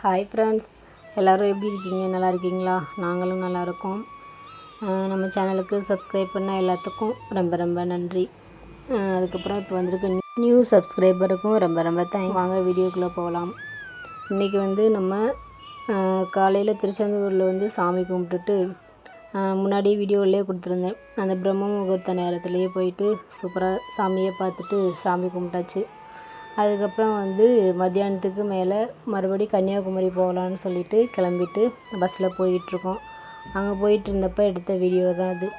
Hi friends, எல்லோரும் எப்படி இருக்கீங்க? நல்லா இருக்கீங்களா? நாங்களும் நல்லா இருக்கோம். நம்ம சேனலுக்கு சப்ஸ்கிரைப் பண்ண எல்லாத்துக்கும் ரொம்ப ரொம்ப நன்றி. அதுக்கப்புறம் இப்போ வந்திருக்க நியூ சப்ஸ்கிரைபருக்கும் ரொம்ப ரொம்ப தேங்க்ஸ். வாங்க வீடியோக்குள்ளே போகலாம். இன்றைக்கி நம்ம காலையில் திருச்செந்தூரில் சாமி கும்பிட்டுட்டு முன்னாடி வீடியோவிலே கொடுத்துருந்தேன். அந்த பிரம்ம முகூர்த்த நேரத்துலேயே போயிட்டு சூப்பராக சாமியை பார்த்துட்டு சாமி கும்பிட்டாச்சு. அதுக்கப்புறம் மத்தியானத்துக்கு மேலே மறுபடி கன்னியாகுமரி போகலான்னு சொல்லிட்டு கிளம்பிட்டு பஸ்ஸில் போயிட்டுருக்கோம். அங்கே போயிட்டு இருந்தப்போ எடுத்த வீடியோ தான் அது.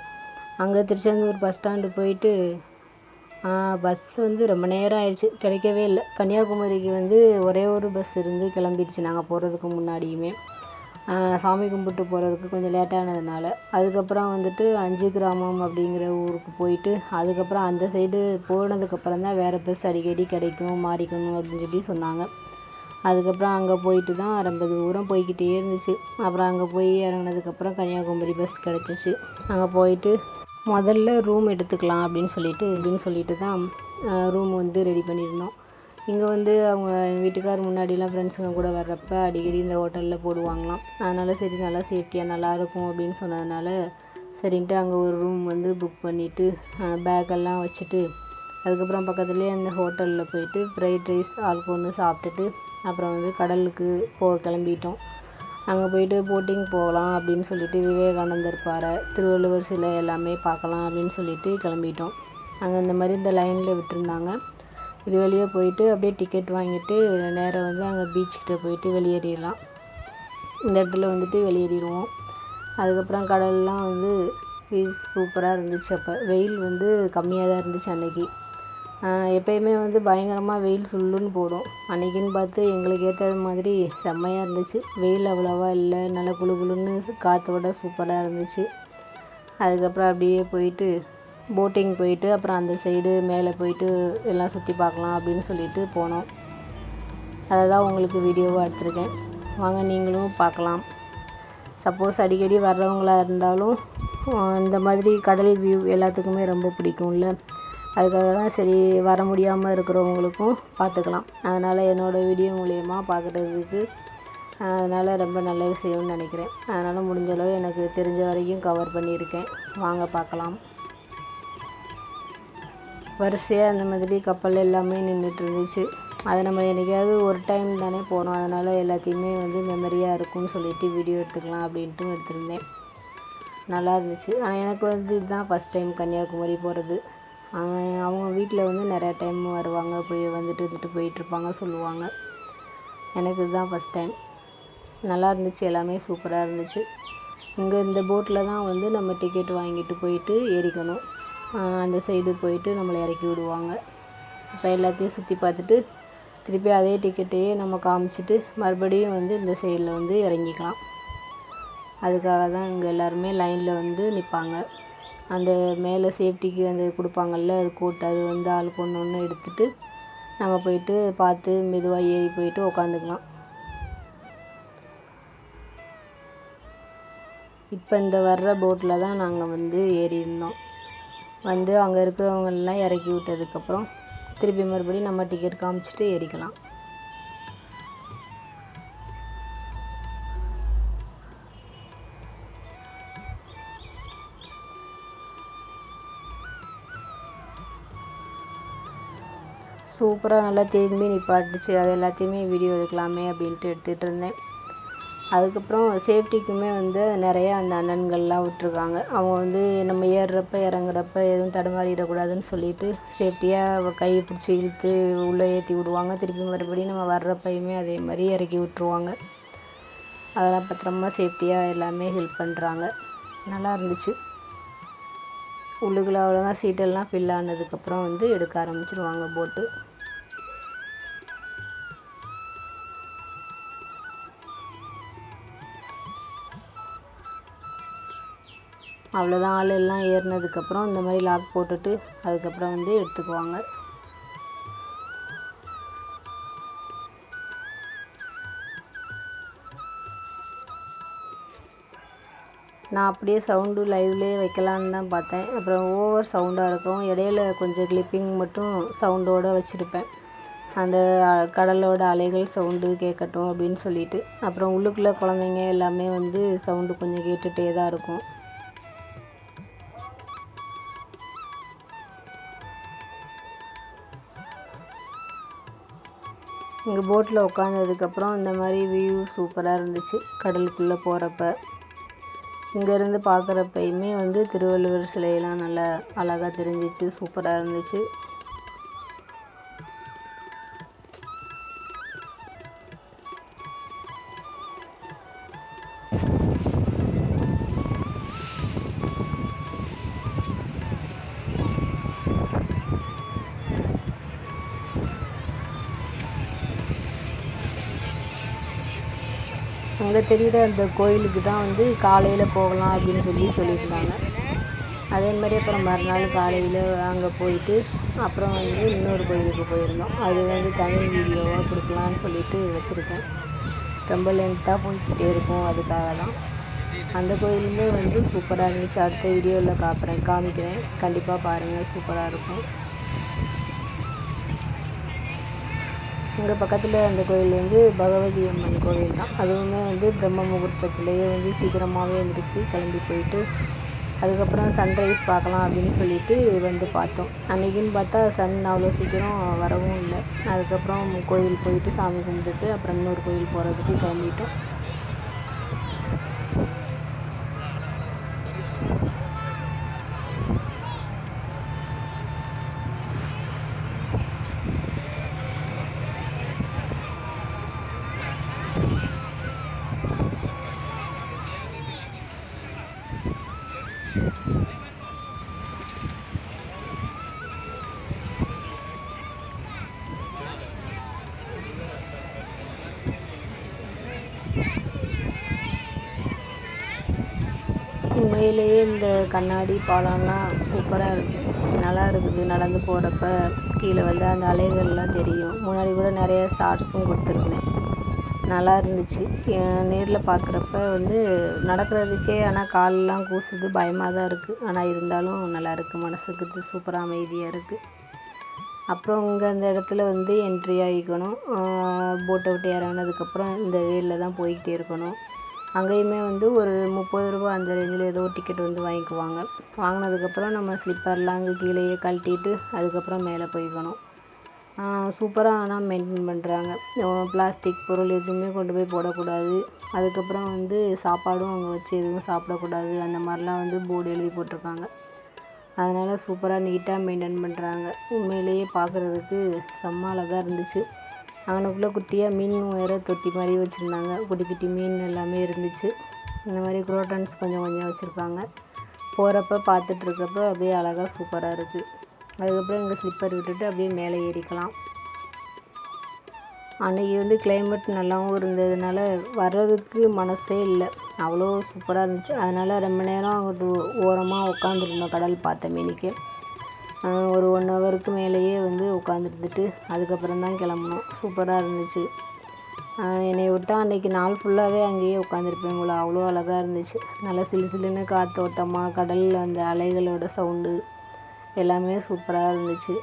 அங்கே திருச்செந்தூர் பஸ் ஸ்டாண்டு போயிட்டு பஸ் ரொம்ப நேரம் ஆயிடுச்சு, கிடைக்கவே இல்லை. கன்னியாகுமரிக்கு ஒரே ஒரு பஸ் இருந்து கிளம்பிடுச்சு நாங்கள் போகிறதுக்கு முன்னாடியுமே. சாமி கும்பிட்டு போகிறதுக்கு கொஞ்சம் லேட்டானதுனால அதுக்கப்புறம் 5 கிராமம் அப்படிங்கிற ஊருக்கு போயிட்டு அதுக்கப்புறம் அந்த சைடு போனதுக்கப்புறம் தான் வேறு பஸ் அடிக்கடி கிடைக்கும், மாறிக்கணும் அப்படின்னு சொல்லி சொன்னாங்க. அதுக்கப்புறம் அங்கே போயிட்டு தான் ரொம்ப தூரம் போய்கிட்டே இருந்துச்சு. அப்புறம் அங்கே போய் இறங்கினதுக்கப்புறம் கன்னியாகுமரி பஸ் கிடச்சிச்சு. அங்கே போயிட்டு முதல்ல ரூம் எடுத்துக்கலாம் அப்படின்னு சொல்லிட்டு தான் ரூம் ரெடி பண்ணியிருந்தோம். இங்கே அவங்க எங்கள் வீட்டுக்கார் முன்னாடிலாம் ஃப்ரெண்ட்ஸுங்க கூட வர்றப்போ அடிக்கடி இந்த ஹோட்டலில் போடுவாங்களாம். அதனால் சரி நல்லா சேஃப்டியாக நல்லாயிருக்கும் அப்படின்னு சொன்னதுனால சரின்ட்டு அங்கே ஒரு ரூம் புக் பண்ணிவிட்டு பேக்கெல்லாம் வச்சுட்டு அதுக்கப்புறம் பக்கத்துலேயே அந்த ஹோட்டலில் போயிட்டு ஃப்ரைட் ரைஸ் ஆளுக்கு ஒன்று சாப்பிட்டுட்டு அப்புறம் கடலுக்கு கிளம்பிட்டோம். அங்கே போயிட்டு போட்டிங் போகலாம் அப்படின்னு சொல்லிட்டு விவேகானந்தர் பாறை, திருவள்ளுவர் சிலை எல்லாமே பார்க்கலாம் அப்படின்னு சொல்லிட்டு கிளம்பிட்டோம். அங்கே இந்த மாதிரி இந்த லைனில் விட்டுருந்தாங்க. இது வெளியே போயிட்டு அப்படியே டிக்கெட் வாங்கிட்டு நேராக அங்கே பீச்சுக்கிட்ட போயிட்டு வெளியேறிடலாம். இந்த இடத்துல வெளியேறிடுவோம். அதுக்கப்புறம் கடல்லாம் வியூஸ் சூப்பராக இருந்துச்சு. அப்போ வெயில் கம்மியாக தான் இருந்துச்சு அன்றைக்கி. எப்போயுமே பயங்கரமாக வெயில் சுள்ளுன்னு போடும். அன்றைக்கின்னு பார்த்து எங்களுக்கு ஏற்றது மாதிரி செம்மையாக இருந்துச்சு. வெயில் அவ்வளோவா இல்லை, நல்லா குளு குளுன்னு காற்றோட சூப்பராக இருந்துச்சு. அதுக்கப்புறம் அப்படியே போயிட்டு போட்டிங் போயிட்டு அப்புறம் அந்த சைடு மேலே போயிட்டு எல்லாம் சுற்றி பார்க்கலாம் அப்படின்னு சொல்லிட்டு போனோம். அதை தான் உங்களுக்கு வீடியோவாக எடுத்திருக்கேன். வாங்க நீங்களும் பார்க்கலாம். சப்போஸ் அடிக்கடி வர்றவங்களா இருந்தாலும் இந்த மாதிரி கடல் வியூ எல்லாத்துக்குமே ரொம்ப பிடிக்கும்ல. அதுக்காக தான் சரி வர முடியாமல் இருக்கிறவங்களுக்கும் பார்த்துக்கலாம். அதனால் என்னோடய வீடியோ மூலயமா பார்க்குறதுக்கு அதனால் ரொம்ப நல்ல விஷயம்னு நினைக்கிறேன். அதனால் முடிஞ்ச அளவு எனக்கு தெரிஞ்ச வரைக்கும் கவர் பண்ணியிருக்கேன். வாங்க பார்க்கலாம். வரிசையாக அந்த மாதிரி கப்பல் எல்லாமே நின்றுட்டு இருந்துச்சு. அதை நம்ம என்றைக்காவது ஒரு டைம் தானே போகிறோம், அதனால் எல்லாத்தையுமே மெமரியாக இருக்கும்னு சொல்லிட்டு வீடியோ எடுத்துக்கலாம் அப்படின்ட்டு எடுத்திருந்தேன். நல்லா இருந்துச்சு. ஆனால் எனக்கு இதுதான் ஃபஸ்ட் டைம் கன்னியாகுமரி போகிறது. அவங்க வீட்டில் நிறையா டைம் வருவாங்க, போய் இருந்துட்டு போயிட்டுருப்பாங்க சொல்லுவாங்க. எனக்கு இதுதான் ஃபஸ்ட் டைம். நல்லா இருந்துச்சு, எல்லாமே சூப்பராக இருந்துச்சு. இங்கே இந்த போட்டில் தான் நம்ம டிக்கெட் வாங்கிட்டு போயிட்டு ஏறிக்கணும். அந்த சைடு போயிட்டு நம்மளை இறக்கி விடுவாங்க. அப்போ எல்லாத்தையும் சுற்றி பார்த்துட்டு திருப்பி அதே டிக்கெட்டையே நம்ம காமிச்சிட்டு மறுபடியும் இந்த சைடில் இறங்கிக்கலாம். அதுக்காக தான் இங்கே எல்லாருமே லைனில் நிற்பாங்க. அந்த மேலே சேஃப்டிக்கு கொடுப்பாங்கள்ல, அது கோட், அது ஆளுக்கு ஒன்று ஒன்று எடுத்துகிட்டு நம்ம போயிட்டு பார்த்து மெதுவாக ஏறி போயிட்டு உக்காந்துக்கலாம். இப்போ இந்த வர்ற போட்டில் தான் நாங்கள் ஏறி இருந்தோம். அங்கே இருக்கிறவங்களெலாம் இறக்கி விட்டதுக்கப்புறம் திருப்பி மறுபடியும் நம்ம டிக்கெட் காமிச்சிட்டு ஏறிக்கலாம். சூப்பராக நல்லா திரும்பி நிப்பாட்டுச்சு. அது எல்லாத்தையுமே வீடியோ எடுக்கலாமே அப்படின்ட்டு எடுத்துகிட்டு இருந்தேன். அதுக்கப்புறம் சேஃப்டிக்குமே நிறையா அந்த அண்ணன்கள்லாம் விட்டுருக்காங்க. அவங்க நம்ம ஏறுறப்ப இறங்குறப்ப எதுவும் தடுமாறிடக்கூடாதுன்னு சொல்லிட்டு சேஃப்டியாக கையை பிடிச்சி இழுத்து உள்ளே ஏற்றி விடுவாங்க. திருப்பி மறுபடியும் நம்ம வர்றப்பையுமே அதே மாதிரி இறக்கி விட்டுருவாங்க. அதெல்லாம் பத்திரமா சேஃப்டியாக எல்லாமே ஹெல்ப் பண்ணுறாங்க. நல்லா இருந்துச்சு. உள்ளுக்குள்ள அவ்வளோதான் சீட்டெல்லாம் ஃபில் ஆனதுக்கப்புறம் எடுக்க ஆரம்பிச்சிருவாங்க போட்டு. அவ்வளோதான், ஆள் எல்லாம் ஏறினதுக்கப்புறம் இந்த மாதிரி லாக் போட்டுட்டு அதுக்கப்புறம் எடுத்துக்குவாங்க. நான் அப்படியே சவுண்டு லைவ்லேயே வைக்கலான்னு தான் பார்த்தேன். அப்புறம் ஓவர் சவுண்டாக இருக்கும், இடையில கொஞ்சம் கிளிப்பிங் மட்டும் சவுண்டோடு வச்சுருப்பேன். அந்த கடலோட அலைகள் சவுண்டு கேட்கட்டும் அப்படின்னு சொல்லிட்டு. அப்புறம் உள்ளுக்குள்ளே குழந்தைங்க எல்லாமே வந்து சவுண்டு கொஞ்சம் கேட்டுகிட்டே தான் இருக்கும். இங்கே போட்டில் உட்காந்ததுக்கப்புறம் இந்த மாதிரி வியூ சூப்பராக இருந்துச்சு. கடலுக்குள்ளே போகிறப்ப இங்கேருந்து பார்க்குறப்பயுமே வந்து திருவள்ளுவர் சிலையெல்லாம் நல்லா அழகாக தெரிஞ்சிச்சு, சூப்பராக இருந்துச்சு. அங்கே தெரிகிற அந்த கோயிலுக்கு தான் வந்து காலையில் போகலாம் அப்படின்னு சொல்லியிருந்தாங்க. அதே மாதிரி அப்புறம் மறுநாள் காலையில் அங்கே போயிட்டு அப்புறம் வந்து இன்னொரு கோயிலுக்கு போயிருந்தோம். அது வந்து தனி வீடியோவாக கொடுக்கலான்னு சொல்லிட்டு வச்சுருக்கேன். ரொம்ப லென்த்தாக போய்கிட்டே இருக்கும், அதுக்காக தான். அந்த கோயிலுமே வந்து சூப்பராக இருந்துச்சு. அடுத்த வீடியோவில் காமிக்கிறேன், கண்டிப்பாக பாருங்கள், சூப்பராக இருக்கும். இங்கே பக்கத்தில் அந்த கோயில் வந்து பகவதி அம்மன் கோவில் தான். அதுவுமே வந்து பிரம்ம முகூர்த்தத்துலேயே வந்து சீக்கிரமாகவே எழுந்திரிச்சு கிளம்பி போயிட்டு அதுக்கப்புறம் சன்ரைஸ் பார்க்கலாம் அப்படின்னு சொல்லிட்டு வந்து பார்த்தோம். அன்றைக்கின்னு பார்த்தா சன் அவ்வளோ சீக்கிரம் வரவும் இல்லை. அதுக்கப்புறம் கோயில் போயிட்டு சாமி கும்பிட்டுட்டு அப்புறம் இன்னொரு கோயில் போகிறதுக்கு கிளம்பிட்டோம். உண்மையிலேயே இந்த கண்ணாடி பாலம்லாம் சூப்பராக இருக்குது, நல்லா இருக்குது. நடந்து போகிறப்ப கீழே வந்து அந்த அலைகள்லாம் தெரியும். முன்னாடி கூட நிறைய ஷார்ட்ஸும் கொடுத்துருந்தேன், நல்லா இருந்துச்சு. நேரில் பார்க்குறப்ப வந்து நடக்கிறதுக்கே ஆனால் காலெலாம் கூசுது, பயமாக தான் இருக்குது. ஆனால் இருந்தாலும் நல்லா இருக்குது, மனசுக்கு சூப்பராக அமைதியாக இருக்குது. அப்புறம் இங்கே அந்த இடத்துல வந்து என்ட்ரி ஆகிக்கணும். போட்டை விட்டு இறங்கினதுக்கப்புறம் இந்த வேலில் தான் போய்கிட்டே இருக்கணும். அங்கேயுமே வந்து ஒரு 30 ரூபா அந்த ரேஞ்சில் ஏதோ டிக்கெட் வந்து வாங்கிக்குவாங்க. வாங்கினதுக்கப்புறம் நம்ம ஸ்லிப்பர்லாம் அங்கே கீழேயே கழட்டிட்டு அதுக்கப்புறம் மேலே போய்க்கணும். சூப்பராக ஆனால் மெயின்டைன் பண்ணுறாங்க. பிளாஸ்டிக் பொருள் எதுவுமே கொண்டு போய் போடக்கூடாது. அதுக்கப்புறம் வந்து சாப்பாடும் அங்கே வச்சு எதுவும் சாப்பிடக்கூடாது, அந்த மாதிரிலாம் வந்து போர்டு எழுதி போட்டிருக்காங்க. அதனால் சூப்பராக நீட்டாக மெயின்டைன் பண்ணுறாங்க. உண்மையிலேயே பார்க்குறதுக்கு செம்ம அழகாக இருந்துச்சு. அவனுக்குள்ளே குட்டியாக மீன் வேறு தொட்டி மாதிரி வச்சுருந்தாங்க. குட்டி குட்டி மீன் எல்லாமே இருந்துச்சு. இந்த மாதிரி குரோட்டன்ஸ் கொஞ்சம் கொஞ்சம் வச்சுருக்காங்க. போகிறப்ப பார்த்துட்ருக்கப்போ அப்படியே அழகாக சூப்பராக இருக்குது. அதுக்கப்புறம் இங்கே ஸ்லிப்பர் விட்டுட்டு அப்படியே மேலே ஏறிக்கலாம். அன்றைக்கி வந்து கிளைமேட் நல்லாவும் இருந்ததுனால வர்றதுக்கு மனசே இல்லை, அவ்வளோ சூப்பராக இருந்துச்சு. அதனால் ரொம்ப நேரம் அங்கிட்டு ஓரமாக உட்காந்துருந்தோம் கடல் பார்த்த மீனிக்கு. ஒரு 1 ஹவருக்கு மேலேயே வந்து உட்காந்துருந்துட்டு அதுக்கப்புறம் தான் கிளம்புனோம். சூப்பராக இருந்துச்சு. என்னை விட்டால் அன்றைக்கி நாள் ஃபுல்லாகவே அங்கேயே உட்காந்துருப்பேன் போல், அவ்வளோ அழகாக இருந்துச்சு. நல்லா சிலு சிலுன்னு காற்றோட்டமாக கடலில் அந்த அலைகளோட சவுண்டு எல்லாமே சூப்பராக இருந்துச்சு.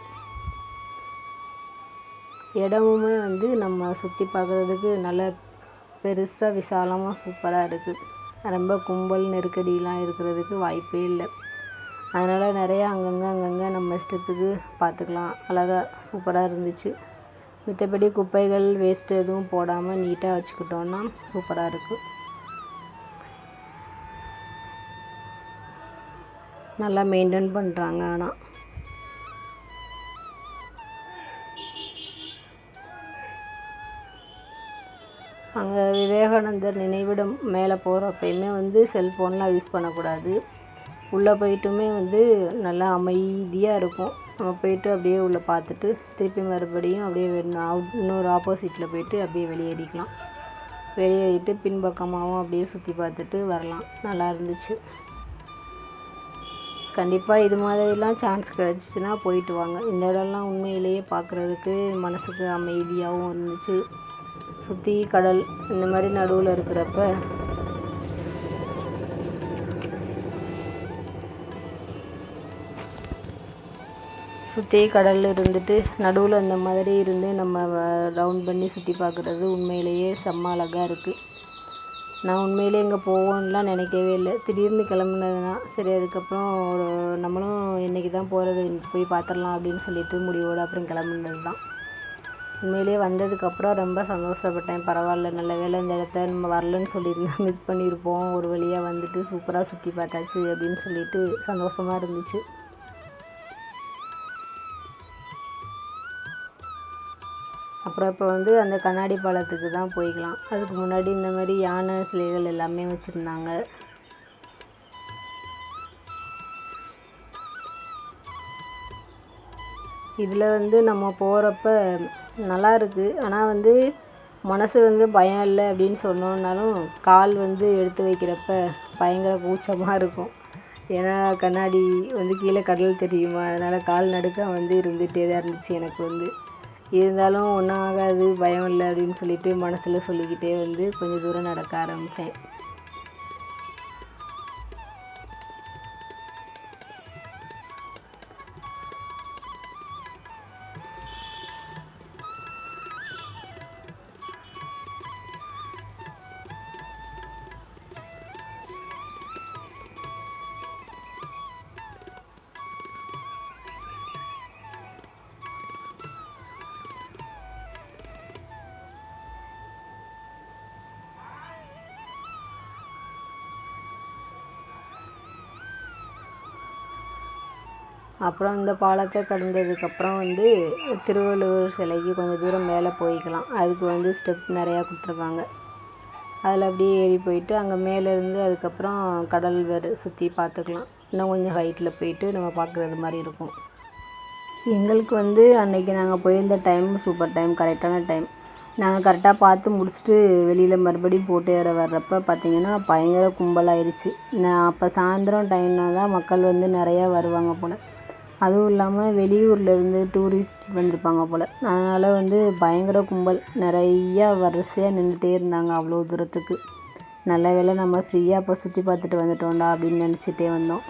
இடமுமே வந்து நம்ம சுற்றி பார்க்குறதுக்கு நல்ல பெருசாக விசாலமாக சூப்பராக இருக்குது. ரொம்ப கும்பல் நெருக்கடியெலாம் இருக்கிறதுக்கு வாய்ப்பே இல்லை. அதனால் நிறையா அங்கங்கே நம்ம இஷ்டத்துக்கு பார்த்துக்கலாம். அழகாக சூப்பராக இருந்துச்சு. மித்தபடி குப்பைகள் வேஸ்ட்டு எதுவும் போடாமல் நீட்டாக வச்சுக்கிட்டோன்னா சூப்பராக இருக்குது. நல்லா மெயின்டைன் பண்ணுறாங்க. ஆனால் அங்கே விவேகானந்தர் நினைவிடம் மேலே போகிறப்பயுமே வந்து செல்ஃபோன்லாம் யூஸ் பண்ணக்கூடாது. உள்ளே போயிட்டுமே வந்து நல்லா அமைதியாக இருக்கும். நம்ம போயிட்டு அப்படியே உள்ளே பார்த்துட்டு திருப்பி மறுபடியும் அப்படியே இன்னொரு ஆப்போசிட்டில் போயிட்டு அப்படியே வெளியேறிக்கலாம். வெளியேறிட்டு பின்பக்கமாகவும் அப்படியே சுற்றி பார்த்துட்டு வரலாம். நல்லா இருந்துச்சு. கண்டிப்பாக இது மாதிரிலாம் சான்ஸ் கிடச்சிச்சின்னா போயிட்டு வாங்க. இந்த இடம்லாம் உண்மையிலேயே பார்க்குறதுக்கு மனசுக்கு அமைதியாகவும் இருந்துச்சு. சுற்றி கடல் இந்த மாதிரி நடுவில் இருக்கிறப்ப சுற்றி கடல் இருந்துட்டு நடுவில் அந்த மாதிரி இருந்து நம்ம ரவுண்ட் பண்ணி சுற்றி பார்க்குறது உண்மையிலேயே செம்ம அழகாக இருக்குது. நான் உண்மையிலே இங்கே போவோம்லாம் நினைக்கவே இல்லை. திடீர்னு கிளம்புனதுனா சரி, அதுக்கப்புறம் நம்மளும் இன்றைக்கி தான் போகிறது, போய் பார்த்துடலாம் அப்படின்னு சொல்லிட்டு முடிவோடு அப்புறம் கிளம்புனது தான். உண்மையிலேயே வந்ததுக்கப்புறம் ரொம்ப சந்தோஷப்பட்டேன். பரவாயில்ல, நல்ல வேளை இந்த இடத்த நம்ம வரலன்னு சொல்லியிருந்தா மிஸ் பண்ணியிருப்போம். ஒரு வழியாக வந்துட்டு சூப்பராக சுற்றி பார்த்தாச்சு அப்படின்னு சொல்லிட்டு சந்தோஷமாக இருந்துச்சு. அப்புறம் இப்போ வந்து அந்த கண்ணாடி பாலத்துக்கு தான் போய்க்கலாம். அதுக்கு முன்னாடி இந்த மாதிரி யானை சிலைகள் எல்லாமே வச்சுருந்தாங்க. இதில் வந்து நம்ம போகிறப்ப நல்லா இருக்குது. ஆனால் வந்து மனசு வந்து பயம் இல்லை அப்படின்னு சொன்னோன்னாலும் கால் வந்து எடுத்து வைக்கிறப்ப பயங்கர கூச்சமாக இருக்கும். ஏன்னா கண்ணாடி வந்து கீழே கடல் தெரியுமா, அதனால் கால் நடுக்கம் வந்து இருந்துகிட்டே தான் இருந்துச்சு எனக்கு வந்து. இருந்தாலும் ஒன்றும் ஆகாது, பயம் இல்லை அப்படின்னு சொல்லிட்டு மனசில் சொல்லிக்கிட்டே வந்து கொஞ்சம் தூரம் நடக்க ஆரம்பித்தேன். அப்புறம் இந்த பாலத்தை கடந்ததுக்கப்புறம் வந்து திருவள்ளுவர் சிலைக்கு கொஞ்சம் தூரம் மேலே போய்க்கலாம். அதுக்கு வந்து ஸ்டெப் நிறையா கொடுத்துருக்காங்க. அதில் அப்படியே ஏறி போயிட்டு அங்கே மேலேருந்து அதுக்கப்புறம் கடல் வேறு சுற்றி பார்த்துக்கலாம். இன்னும் கொஞ்சம் ஹைட்டில் போயிட்டு நம்ம பார்க்குறது மாதிரி இருக்கும். எங்களுக்கு வந்து அன்றைக்கி நாங்கள் போயிருந்த டைம் சூப்பர் டைம், கரெக்டான டைம். நாங்கள் கரெக்டாக பார்த்து முடிச்சுட்டு வெளியில் மறுபடியும் போட்டு ஏற வர்றப்போ பார்த்திங்கன்னா பயங்கர கும்பலாயிருச்சு. அப்போ சாயந்தரம் டைம்னா தான் மக்கள் வந்து நிறையா வருவாங்க போல். அதுவும் இல்லாமல் வெளியூர்லேருந்து டூரிஸ்ட் வந்திருப்பாங்க போல். அதனால் வந்து பயங்கர கும்பல், நிறையா வரிசையாக நின்றுட்டே இருந்தாங்க அவ்வளோ தூரத்துக்கு. நல்ல வேளை நம்ம ஃப்ரீயாக இப்போ சுற்றி பார்த்துட்டு வந்துட்டோம்டா அப்படின்னு நினச்சிட்டே வந்தோம்.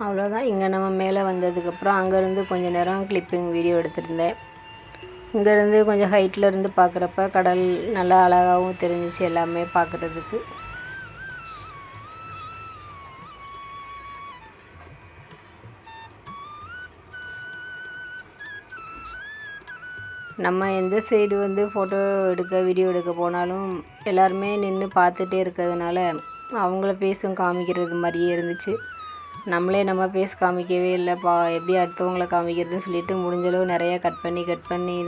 அவ்வளோதான். இங்கே நம்ம மேலே வந்ததுக்கப்புறம் அங்கேருந்து கொஞ்சம் நேரம் கிளிப்பிங் வீடியோ எடுத்திருந்தேன். இங்கேருந்து கொஞ்சம் ஹைட்டில் இருந்து பார்க்குறப்ப கடல் நல்லா அழகாகவும் தெரிஞ்சிச்சு எல்லாமே பார்க்குறதுக்கு. நம்ம எந்த சைடு வந்து ஃபோட்டோ எடுக்க வீடியோ எடுக்க போனாலும் எல்லாருமே நின்று பார்த்துட்டே இருக்கிறதுனால அவங்கள ஃபேஸும் காமிக்கிறது மாதிரியே இருந்துச்சு. நம்மளே நம்ம ஃபேஸ் காமிக்கவே இல்லைப்பா, எப்படி அடுத்தவங்கள காமிக்கிறதுன்னு சொல்லிட்டு முடிஞ்சளவு நிறையா கட் பண்ணி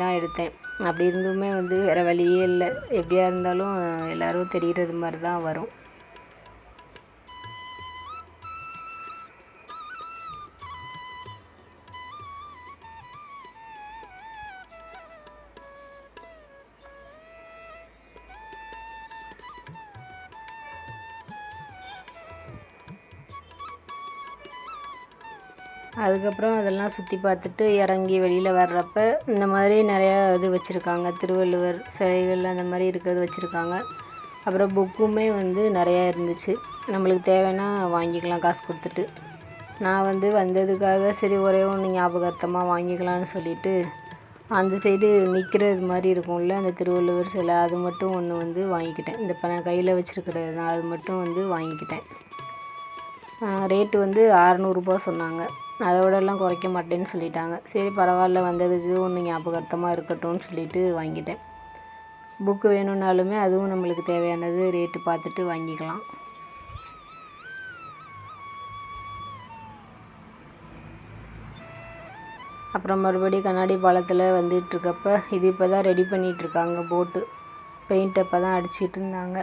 தான் எடுத்தேன். அப்படி இருந்துமே வந்து வேறு வழியே இல்லை. எப்படியா இருந்தாலும் எல்லோரும் தெரிகிறது மாதிரி தான் வரும். அதுக்கப்புறம் அதெல்லாம் சுற்றி பார்த்துட்டு இறங்கி வெளியில் வர்றப்ப இந்த மாதிரி நிறையா இது வச்சுருக்காங்க. திருவள்ளுவர் சிலைகள் அந்த மாதிரி இருக்கிறது வச்சுருக்காங்க. அப்புறம் புக்குமே வந்து நிறையா இருந்துச்சு. நம்மளுக்கு தேவைன்னா வாங்கிக்கலாம் காசு கொடுத்துட்டு. நான் வந்து வந்ததுக்காக சரி ஒரே ஒன்று ஞாபகார்த்தமாக வாங்கிக்கலான்னு சொல்லிவிட்டு அந்த சைடு நிற்கிறது மாதிரி இருக்கும்ல அந்த திருவள்ளுவர் சிலை, அது மட்டும் ஒன்று வந்து வாங்கிக்கிட்டேன். இந்த இப்போ நான் கையில் வச்சுருக்கிறது தான், அது மட்டும் வந்து வாங்கிக்கிட்டேன். ரேட்டு வந்து 600 சொன்னாங்க. அதோடலாம் குறைக்க மாட்டேன்னு சொல்லிட்டாங்க. சரி பரவாயில்ல, வந்ததுக்கு ஒன்று ஞாபகார்த்தமாக இருக்கட்டும்னு சொல்லிட்டு வாங்கிட்டேன். புக்கு வேணும்னாலுமே அதுவும் நம்மளுக்கு தேவையானது ரேட்டு பார்த்துட்டு வாங்கிக்கலாம். அப்புறம் மறுபடியும் கண்ணாடி பாலத்தில் வந்துட்டுருக்கப்ப இது இப்போ தான் ரெடி பண்ணிகிட்ருக்காங்க. போட்டு பெயிண்ட் அப்போ தான் அடிச்சிட்டு இருந்தாங்க.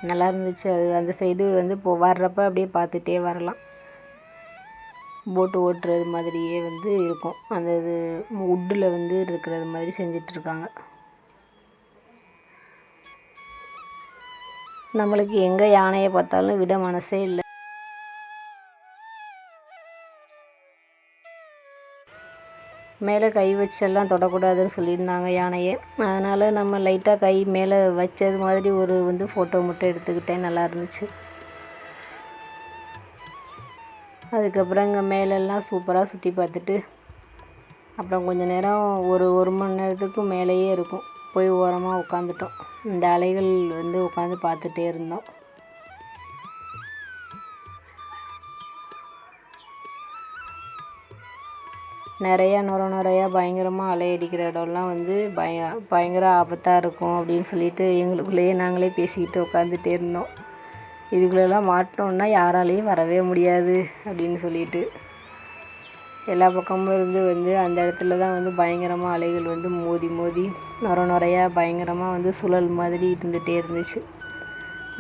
நல்லா இருந்துச்சு. அது அந்த சைடு வந்து வர்றப்ப அப்படியே பார்த்துட்டே வரலாம். போட்டு ஓட்டுறது மாதிரியே வந்து இருக்கும். அந்த இது வுட்டில் வந்து இருக்கிறது மாதிரி செஞ்சிட்ருக்காங்க. நம்மளுக்கு எங்கே யானையை பார்த்தாலும் விட மனசே இல்லை. மேலே கை வச்செல்லாம் தொடக்கூடாதுன்னு சொல்லியிருந்தாங்க யானையை. அதனால் நம்ம லைட்டாக கை மேலே வச்சது மாதிரி ஒரு ஃபோட்டோ மட்டும் எடுத்துக்கிட்டேன். நல்லா இருந்துச்சு. அதுக்கப்புறம் இங்கே மேலெல்லாம் சூப்பராக சுற்றி பார்த்துட்டு அப்புறம் கொஞ்சம் நேரம் ஒரு மணி நேரத்துக்கு மேலேயே இருக்கும். போய் ஓரமாக உட்காந்துட்டோம். இந்த அலைகள் உட்காந்து பார்த்துட்டே இருந்தோம். நிறையா நுரையா பயங்கரமாக அலை அடிக்கிற இடம்லாம் பயங்கர ஆபத்தாக இருக்கும் அப்படின்னு சொல்லிட்டு எங்களுக்குள்ளேயே நாங்களே பேசிக்கிட்டு உட்காந்துட்டே இருந்தோம். இதுக்குள்ளெல்லாம் மாட்டோம்னா யாராலையும் வரவே முடியாது அப்படின்னு சொல்லிட்டு எல்லா பக்கமும் இருந்து அந்த இடத்துல தான் பயங்கரமாக அலைகள் மோதி நுரையா பயங்கரமாக சுழல் மாதிரி இருந்துகிட்டே இருந்துச்சு.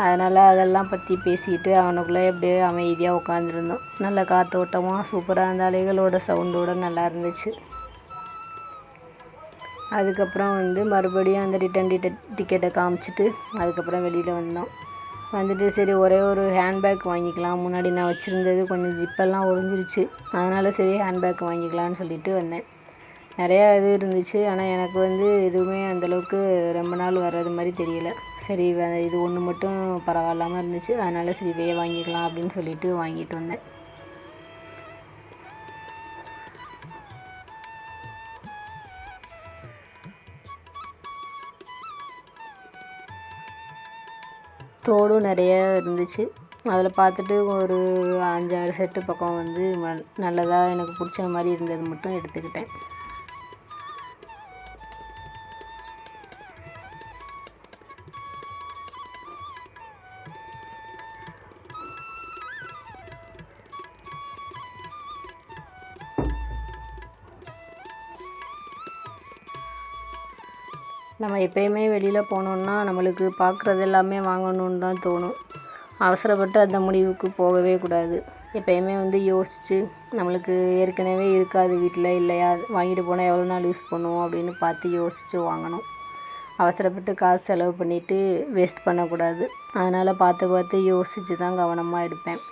அதனால் அதெல்லாம் பற்றி பேசிக்கிட்டு அவனுக்குள்ளே அப்படியே அமைதியாக உட்காந்துருந்தோம். நல்ல காற்றோட்டமாக சூப்பராக அந்த அலைகளோட சவுண்டோடு நல்லா இருந்துச்சு. அதுக்கப்புறம் மறுபடியும் அந்த ரிட்டன் டிக்கெட்டை காமிச்சிட்டு அதுக்கப்புறம் வெளியில் வந்தோம். வந்துட்டு சரி ஒரே ஒரு ஹேண்ட்பேக் வாங்கிக்கலாம். முன்னாடி நான் வச்சுருந்தது கொஞ்சம் ஜிப்பெல்லாம் ஒழிஞ்சிருச்சு. அதனால் சரி ஹேண்ட்பேக் வாங்கிக்கலான்னு சொல்லிட்டு வந்தேன். நிறையா இது இருந்துச்சு. ஆனால் எனக்கு எதுவுமே அந்தளவுக்கு ரொம்ப நாள் வர்றது மாதிரி தெரியல. சரி இது ஒன்று மட்டும் பரவாயில்லாமல் இருந்துச்சு. அதனால் சரி இதையே வாங்கிக்கலாம் அப்படின்னு சொல்லிட்டு வாங்கிட்டு வந்தேன். தோடும் நிறைய இருந்துச்சு. அதில் பார்த்துட்டு ஒரு 5-6 செட்டு பக்கம் நல்லதாக எனக்கு பிடிச்ச மாதிரி இருந்தது மட்டும் எடுத்துக்கிட்டேன். நம்ம எப்போயுமே வெளியில் போனோம்னா நம்மளுக்கு பார்க்குறது எல்லாமே வாங்கணுன்னு தான் தோணும். அவசரப்பட்டு அந்த முடிவுக்கு போகவே கூடாது. எப்போயுமே யோசித்து நம்மளுக்கு ஏற்கனவே இருக்காது வீட்டில் இல்லையா வாங்கிட்டு போனால் எவ்வளோ நாள் யூஸ் பண்ணுவோம் அப்படின்னு பார்த்து யோசித்து வாங்கணும். அவசரப்பட்டு காசு செலவு பண்ணிவிட்டு வேஸ்ட் பண்ணக்கூடாது. அதனால் பார்த்து யோசித்து தான் கவனமாக எடுப்பேன்.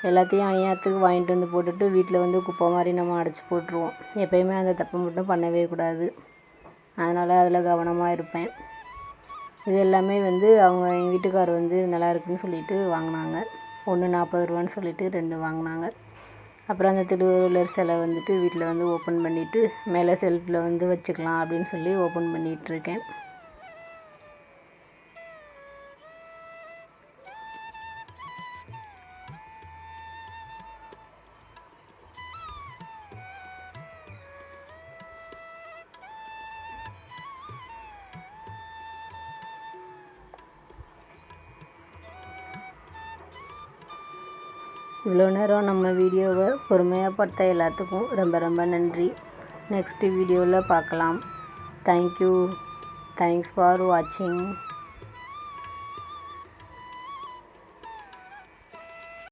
எல்லாத்தையும் அநியாயத்துக்கு வாங்கிட்டு போட்டுட்டு வீட்டில் குப்பை மாதிரி நம்ம அடைச்சி போட்டுருவோம். எப்போயுமே அந்த தப்பை மட்டும் பண்ணவே கூடாது. அதனால் அதில் கவனமாக இருப்பேன். இது எல்லாமே அவங்க எங்கள் வீட்டுக்கார் நல்லா இருக்குதுன்னு சொல்லிட்டு வாங்கினாங்க. ஒன்று 40 ரூபான்னு சொல்லிட்டு 2 வாங்கினாங்க. அப்புறம் அந்த திருவள்ளுவர் சிலை வீட்டில் ஓப்பன் பண்ணிவிட்டு மேலே செல்ஃபில் வச்சுக்கலாம் அப்படின்னு சொல்லி ஓப்பன் பண்ணிகிட்ருக்கேன். இவ்வளோ நேரம் நம்ம வீடியோவை பொறுமையாக பார்த்த எல்லாத்துக்கும் ரொம்ப ரொம்ப நன்றி. நெக்ஸ்ட் வீடியோவில் பார்க்கலாம். தேங்க்யூ. தேங்க்ஸ் ஃபார் வாட்சிங்.